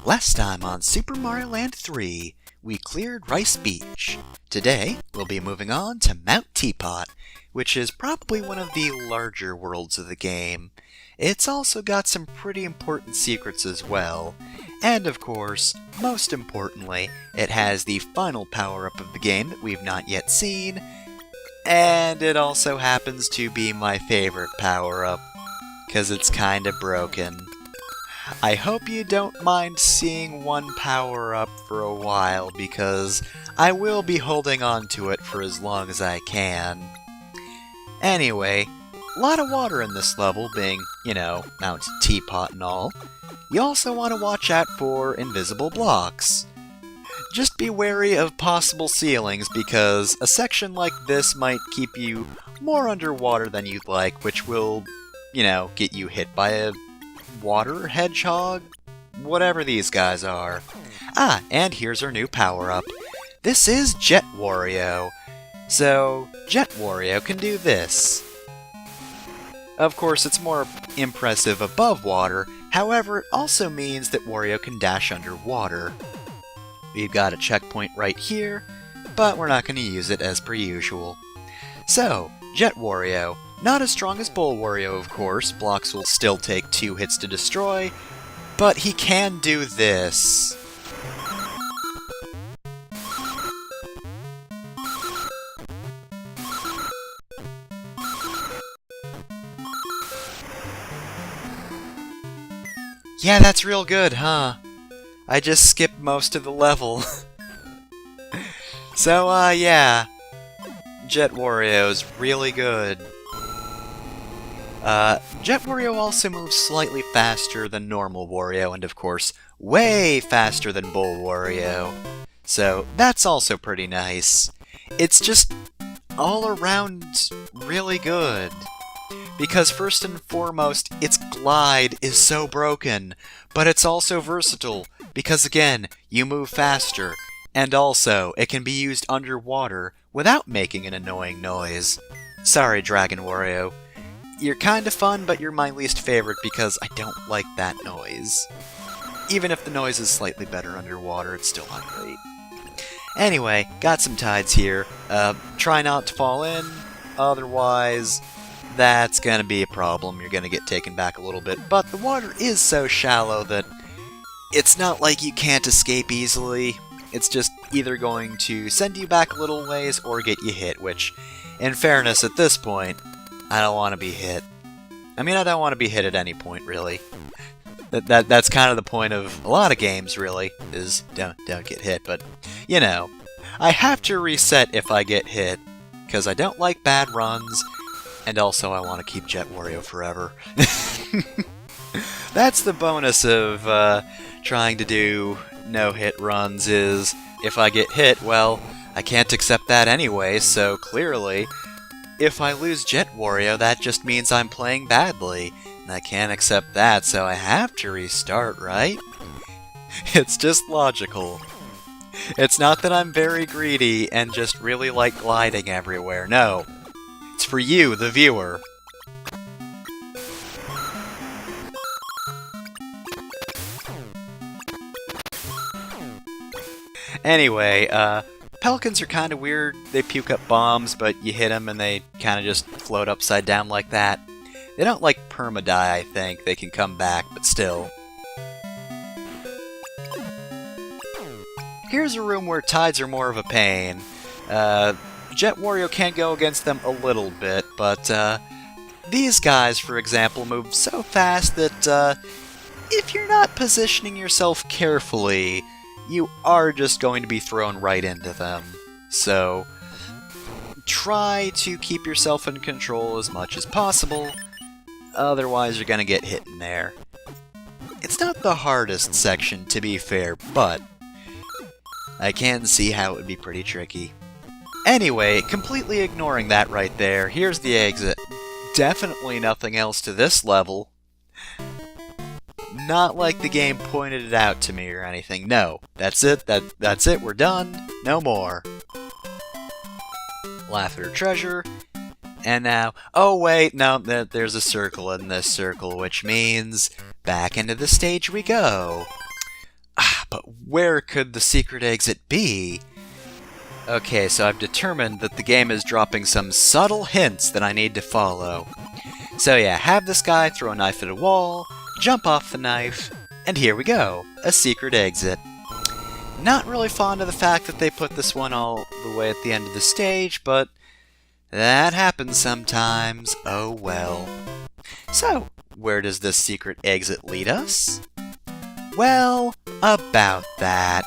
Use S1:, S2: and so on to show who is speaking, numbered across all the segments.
S1: Last time on Super Mario Land 3, we cleared Rice Beach. Today, we'll be moving on to Mount Teapot, which is probably one of the larger worlds of the game. It's also got some pretty important secrets as well. And of course, most importantly, it has the final power-up of the game that we've not yet seen. And it also happens to be my favorite power-up, because it's kinda broken. I hope you don't mind seeing one power-up for a while, because I will be holding on to it for as long as I can. Anyway, a lot of water in this level, being, Mount Teapot and all. You also want to watch out for invisible blocks. Just be wary of possible ceilings, because a section like this might keep you more underwater than you'd like, which will, get you hit by a water hedgehog? Whatever these guys are. Ah, and here's our new power-up. This is Jet Wario. So, Jet Wario can do this. Of course, it's more impressive above water, however, it also means that Wario can dash underwater. We've got a checkpoint right here, but we're not going to use it as per usual. So, Jet Wario. Not as strong as Bowl Wario, of course. Blocks will still take 2 hits to destroy, but he can do this. Yeah, that's real good, huh? I just skipped most of the level. So, yeah. Jet Wario's really good. Jet Wario also moves slightly faster than normal Wario, and of course, way faster than Bowl Wario. So, that's also pretty nice. It's just all around really good. Because first and foremost, its glide is so broken, but it's also versatile, because again, you move faster, and also, it can be used underwater without making an annoying noise. Sorry, Dragon Wario. You're kinda fun, but you're my least favorite because I don't like that noise. Even if the noise is slightly better underwater, it's still not great. Anyway, got some tides here. Try not to fall in, otherwise that's gonna be a problem. You're gonna get taken back a little bit, but the water is so shallow that it's not like you can't escape easily. It's just either going to send you back a little ways or get you hit, which, in fairness, at this point, I don't want to be hit. I mean, I don't want to be hit at any point, really. That's kind of the point of a lot of games, really, is don't get hit, but, I have to reset if I get hit, because I don't like bad runs, and also I want to keep Jet Wario forever. That's the bonus of trying to do no-hit runs, is if I get hit, well, I can't accept that anyway, so clearly, if I lose Jet Wario, that just means I'm playing badly, and I can't accept that, so I have to restart, right? It's just logical. It's not that I'm very greedy and just really like gliding everywhere, no. It's for you, the viewer. Anyway, pelicans are kind of weird. They puke up bombs, but you hit them and they kind of just float upside down like that. They don't like perma-die, I think. They can come back, but still. Here's a room where tides are more of a pain. Jet Wario can go against them a little bit, but these guys, for example, move so fast that if you're not positioning yourself carefully, you are just going to be thrown right into them. So, try to keep yourself in control as much as possible, otherwise you're gonna get hit in there. It's not the hardest section, to be fair, but I can see how it would be pretty tricky. Anyway, completely ignoring that right there, here's the exit. Definitely nothing else to this level. Not like the game pointed it out to me or anything. No, that's it. That's it. We're done. No more. Laughter treasure. And now, oh wait, no, there's a circle in this circle, which means back into the stage we go. where could the secret exit be? Okay, so I've determined that the game is dropping some subtle hints that I need to follow. So yeah, have this guy throw a knife at a wall, jump off the knife, and here we go, a secret exit. Not really fond of the fact that they put this one all the way at the end of the stage, but that happens sometimes, oh well. So, where does this secret exit lead us? Well, about that.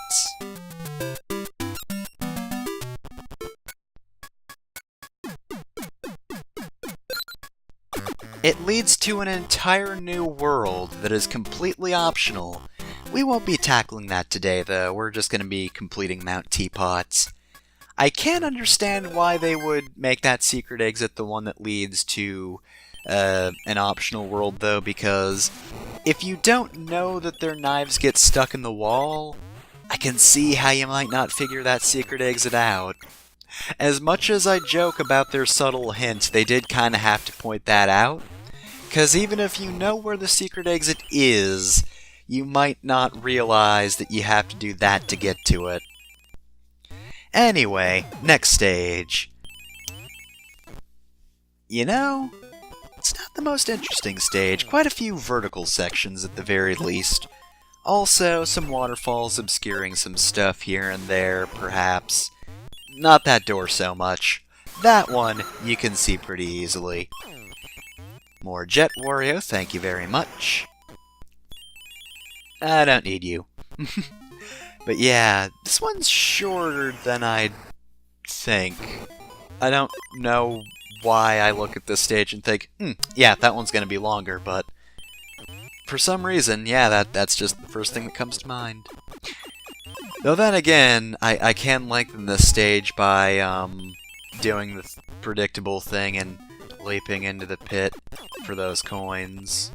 S1: It leads to an entire new world that is completely optional. We won't be tackling that today, though. We're just going to be completing Mount Teapot. I can't understand why they would make that secret exit the one that leads to an optional world, though, because if you don't know that their knives get stuck in the wall, I can see how you might not figure that secret exit out. As much as I joke about their subtle hint, they did kind of have to point that out, because even if you know where the secret exit is, you might not realize that you have to do that to get to it. Anyway, next stage. You know, it's not the most interesting stage. Quite a few vertical sections at the very least. Also, some waterfalls obscuring some stuff here and there, perhaps. Not that door so much. That one you can see pretty easily. More Jet Wario, thank you very much. I don't need you. But yeah, this one's shorter than I'd think. I don't know why I look at this stage and think, yeah, that one's gonna be longer, but for some reason, yeah, that's just the first thing that comes to mind. Though then again, I can lengthen this stage by doing the predictable thing and leaping into the pit for those coins.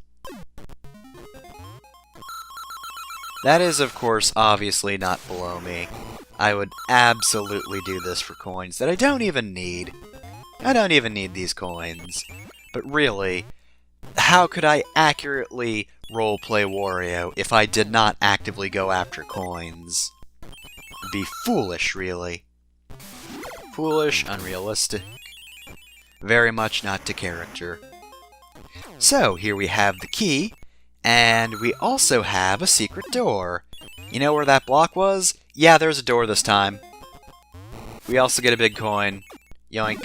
S1: That is, of course, obviously not below me. I would absolutely do this for coins that I don't even need. I don't even need these coins. But really, how could I accurately roleplay Wario if I did not actively go after coins? It'd be foolish, really. Foolish, unrealistic. Very much not to character. So, here we have the key, and we also have a secret door. You know where that block was? Yeah, there's a door this time. We also get a big coin. Yoink.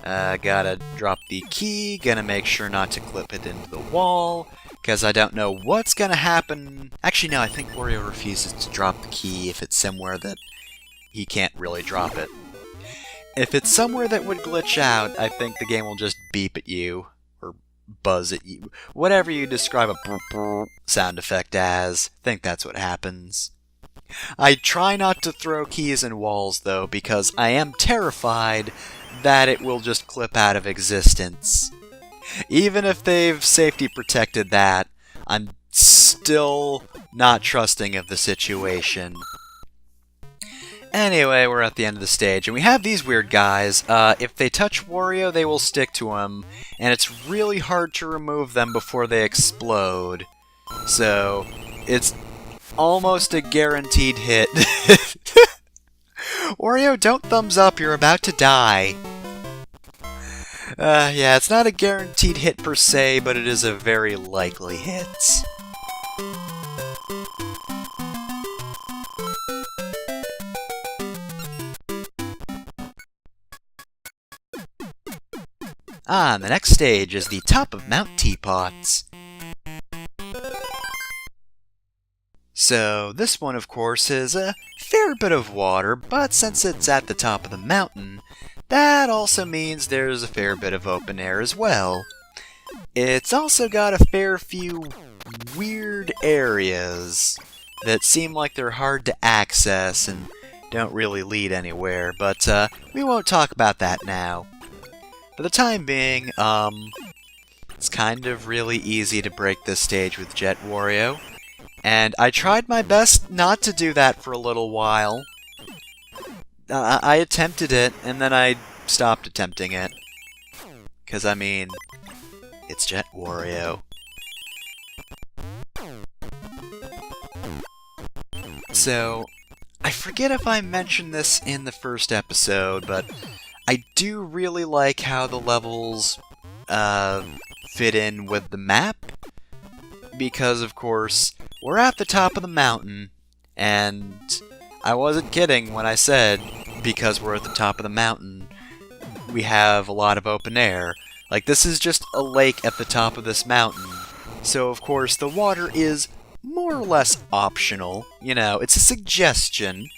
S1: Gotta drop the key, gonna make sure not to clip it into the wall, because I don't know what's gonna happen. Actually, no, I think Wario refuses to drop the key if it's somewhere that he can't really drop it. If it's somewhere that would glitch out, I think the game will just beep at you, or buzz at you. Whatever you describe a brr brr sound effect as, I think that's what happens. I try not to throw keys in walls, though, because I am terrified that it will just clip out of existence. Even if they've safety protected that, I'm still not trusting of the situation. Anyway, we're at the end of the stage, and we have these weird guys. If they touch Wario, they will stick to him, and it's really hard to remove them before they explode. So, it's almost a guaranteed hit. Wario, don't thumbs up, you're about to die. Yeah, it's not a guaranteed hit per se, but it is a very likely hit. And the next stage is the top of Mount Teapot. So, this one, of course, is a fair bit of water, but since it's at the top of the mountain, that also means there's a fair bit of open air as well. It's also got a fair few weird areas that seem like they're hard to access and don't really lead anywhere, but we won't talk about that now. For the time being, it's kind of really easy to break this stage with Jet Wario. And I tried my best not to do that for a little while. I attempted it, and then I stopped attempting it. 'Cause, I mean, it's Jet Wario. So, I forget if I mentioned this in the first episode, but I do really like how the levels fit in with the map, because of course, we're at the top of the mountain, and I wasn't kidding when I said, because we're at the top of the mountain, we have a lot of open air. Like, this is just a lake at the top of this mountain, so of course the water is more or less optional. You know, it's a suggestion,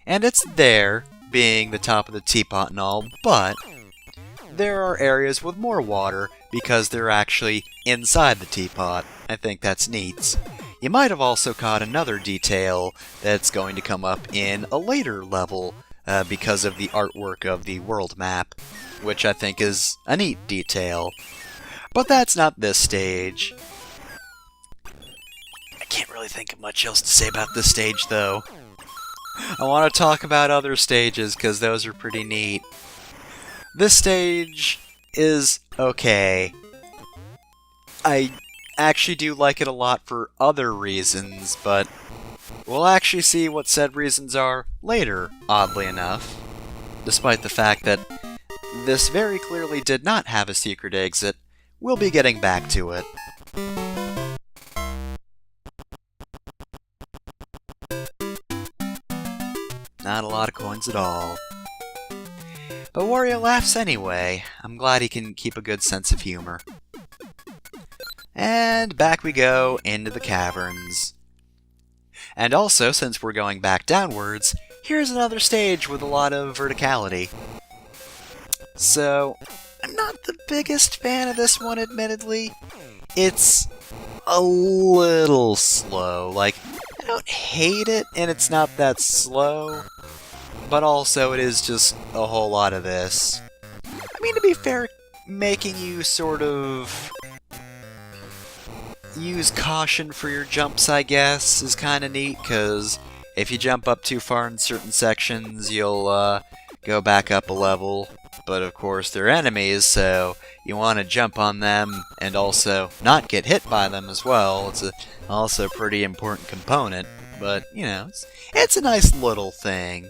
S1: and it's there, being the top of the teapot and all, but there are areas with more water because they're actually inside the teapot. I think that's neat. You might have also caught another detail that's going to come up in a later level because of the artwork of the world map, which I think is a neat detail. But that's not this stage. I can't really think of much else to say about this stage, though. I want to talk about other stages, because those are pretty neat. This stage is okay. I actually do like it a lot for other reasons, but we'll actually see what said reasons are later, oddly enough. Despite the fact that this very clearly did not have a secret exit, we'll be getting back to it. Not a lot of coins at all. But Wario laughs anyway. I'm glad he can keep a good sense of humor. And back we go into the caverns. And also, since we're going back downwards, here's another stage with a lot of verticality. So, I'm not the biggest fan of this one, admittedly. It's a little slow. Like, I don't hate it, and it's not that slow, but also it is just a whole lot of this. I mean, to be fair, making you sort of use caution for your jumps, I guess, is kind of neat, because if you jump up too far in certain sections, you'll go back up a level. But of course, they're enemies, so you want to jump on them and also not get hit by them as well. It's also a pretty important component, but, you know, it's a nice little thing.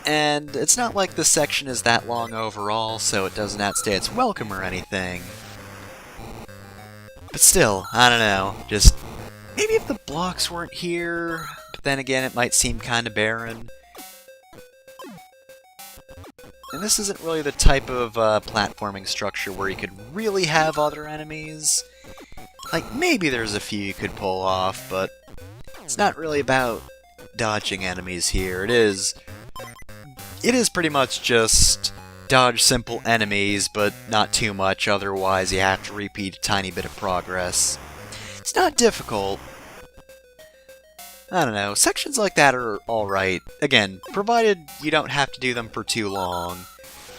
S1: And it's not like the section is that long overall, so it doesn't outstay its welcome or anything. But still, I don't know, just maybe if the blocks weren't here, but then again, it might seem kind of barren. And this isn't really the type of platforming structure where you could really have other enemies. Like, maybe there's a few you could pull off, but it's not really about dodging enemies here. It is pretty much just dodge simple enemies, but not too much, otherwise you have to repeat a tiny bit of progress. It's not difficult. I don't know, sections like that are alright. Again, provided you don't have to do them for too long,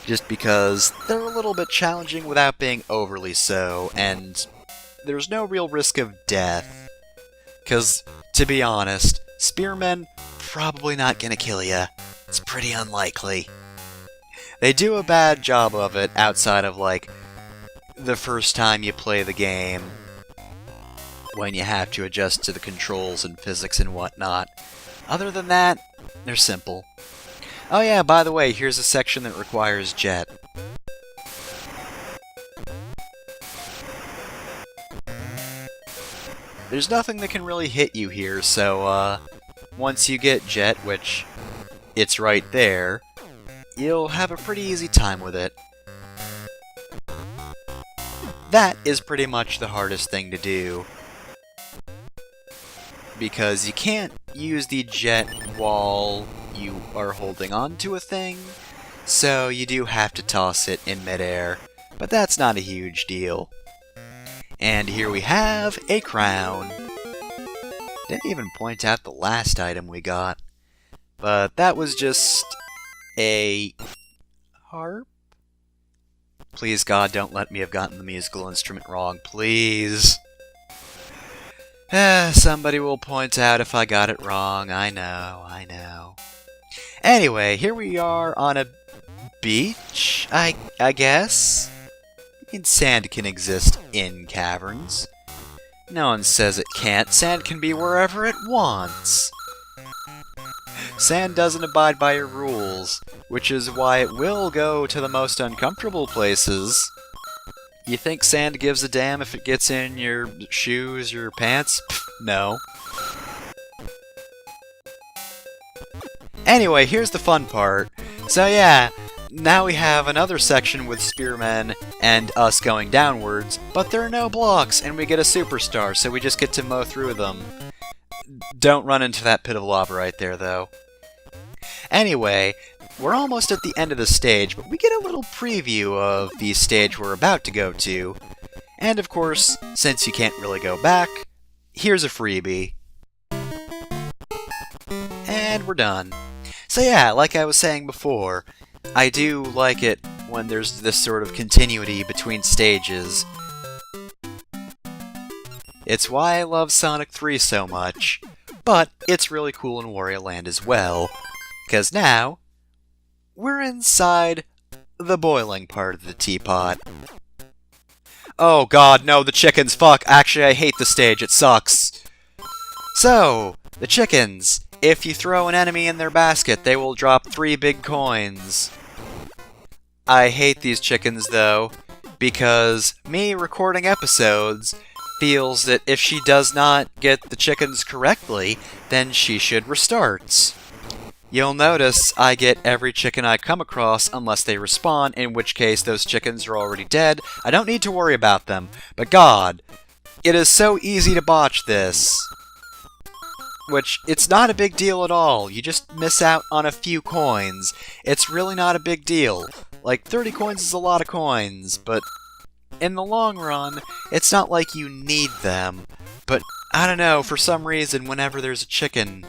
S1: just because they're a little bit challenging without being overly so, and there's no real risk of death. Because, to be honest, spearmen probably not gonna kill ya. It's pretty unlikely. They do a bad job of it outside of, like, the first time you play the game, when you have to adjust to the controls and physics and whatnot. Other than that, they're simple. Oh yeah, by the way, here's a section that requires jet. There's nothing that can really hit you here, so once you get jet, which it's right there, you'll have a pretty easy time with it. That is pretty much the hardest thing to do, because you can't use the jet while you are holding on to a thing, so you do have to toss it in midair, but that's not a huge deal. And here we have a crown. Didn't even point out the last item we got, but that was just a harp? Please God, don't let me have gotten the musical instrument wrong, please. Somebody will point out if I got it wrong. I know. Anyway, here we are on a beach, I guess? And sand can exist in caverns. No one says it can't. Sand can be wherever it wants. Sand doesn't abide by your rules, which is why it will go to the most uncomfortable places. You think sand gives a damn if it gets in your shoes or pants? Pfft, no. Anyway, here's the fun part. So yeah, now we have another section with spearmen and us going downwards, but there are no blocks and we get a superstar, so we just get to mow through them. Don't run into that pit of lava right there, though. Anyway, we're almost at the end of the stage, but we get a little preview of the stage we're about to go to. And of course, since you can't really go back, here's a freebie. And we're done. So yeah, like I was saying before, I do like it when there's this sort of continuity between stages. It's why I love Sonic 3 so much, but it's really cool in Wario Land as well, because now, we're inside the boiling part of the teapot. Oh god, no, the chickens, fuck! Actually, I hate the stage, it sucks. So, the chickens. If you throw an enemy in their basket, they will drop 3 big coins. I hate these chickens, though, because me recording episodes feels that if she does not get the chickens correctly, then she should restart. You'll notice I get every chicken I come across unless they respawn, in which case those chickens are already dead. I don't need to worry about them, but god, it is so easy to botch this. Which, it's not a big deal at all, you just miss out on a few coins. It's really not a big deal. Like, 30 coins is a lot of coins, but in the long run, it's not like you need them. But, I don't know, for some reason, whenever there's a chicken,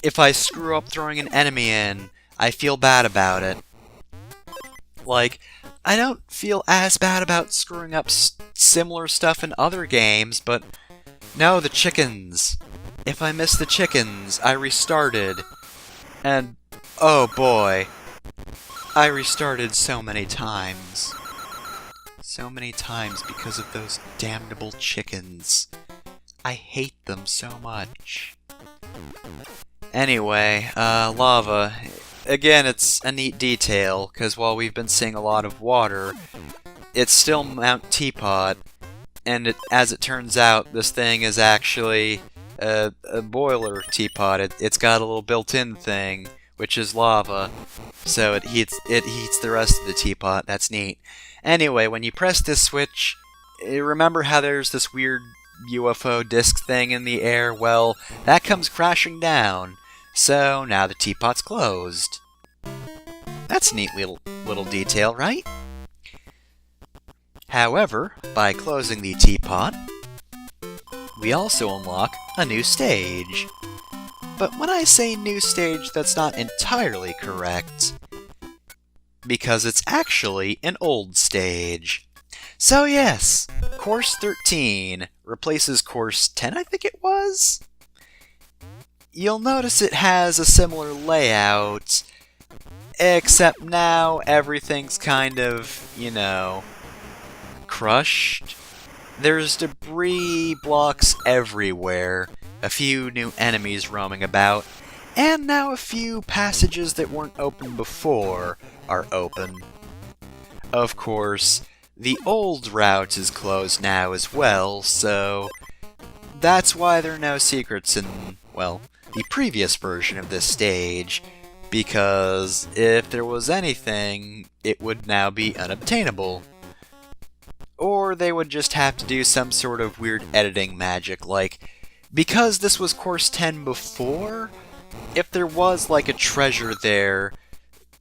S1: if I screw up throwing an enemy in, I feel bad about it. Like, I don't feel as bad about screwing up similar stuff in other games, but no, the chickens. If I missed the chickens, I restarted. And, oh boy, I restarted so many times. So many times because of those damnable chickens. I hate them so much. Anyway, lava. Again, it's a neat detail, because while we've been seeing a lot of water, it's still Mount Teapot, and as it turns out, this thing is actually a boiler teapot. It's got a little built-in thing, which is lava, so it heats the rest of the teapot. That's neat. Anyway, when you press this switch, remember how there's this weird UFO disc thing in the air? Well, that comes crashing down. So now the teapot's closed. That's a neat little detail, right? However, by closing the teapot, we also unlock a new stage. But when I say new stage, that's not entirely correct, because it's actually an old stage. So yes, Course 13 replaces Course 10, I think it was? You'll notice it has a similar layout, except now everything's kind of, you know, crushed. There's debris blocks everywhere, a few new enemies roaming about, and now a few passages that weren't open before are open. Of course, the old route is closed now as well, so that's why there are no secrets in, well, the previous version of this stage, because if there was anything, it would now be unobtainable. Or they would just have to do some sort of weird editing magic, like, because this was Course 10 before, if there was like a treasure there,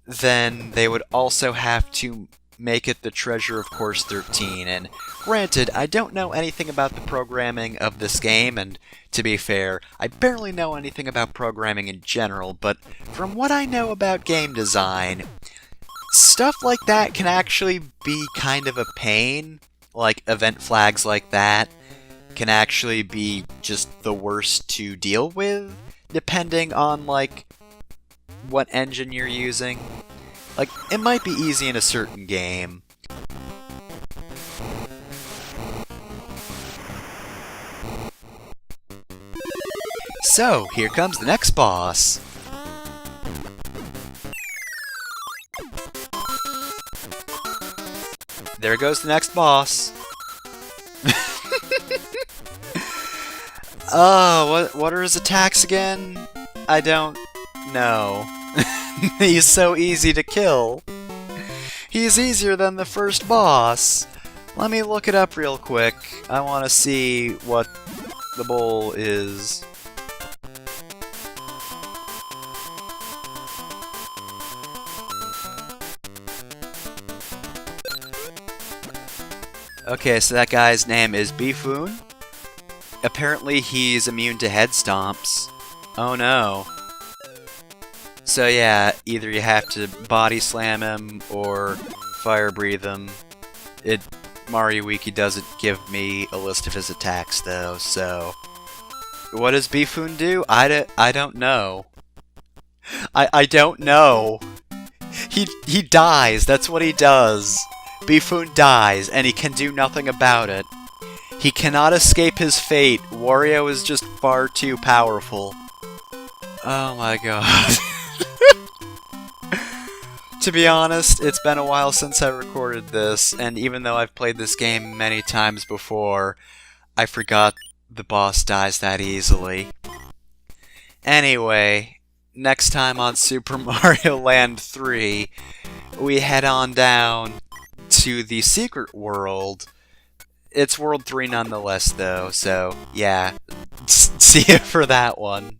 S1: then they would also have to make it the treasure of Course 13, and granted, I don't know anything about the programming of this game, and to be fair, I barely know anything about programming in general, but from what I know about game design, stuff like that can actually be kind of a pain. Like, event flags like that can actually be just the worst to deal with, depending on, like, what engine you're using. Like, it might be easy in a certain game. So, here comes the next boss. There goes the next boss. Oh, what are his attacks again? I don't know. He's so easy to kill. He's easier than the first boss. Let me look it up real quick. I want to see what the bowl is. Okay, so that guy's name is Bifun. Apparently he's immune to head stomps. Oh no. So yeah, either you have to body slam him or fire breathe him. Mario Wiki doesn't give me a list of his attacks though, so... What does Bifun do? I don't know. I don't know. He dies, that's what he does. Bifun dies, and he can do nothing about it. He cannot escape his fate. Wario is just far too powerful. Oh my god. To be honest, it's been a while since I recorded this, and even though I've played this game many times before, I forgot the boss dies that easily. Anyway, next time on Super Mario Land 3, we head on down to the secret world. It's World 3 nonetheless, though, so yeah, see you for that one.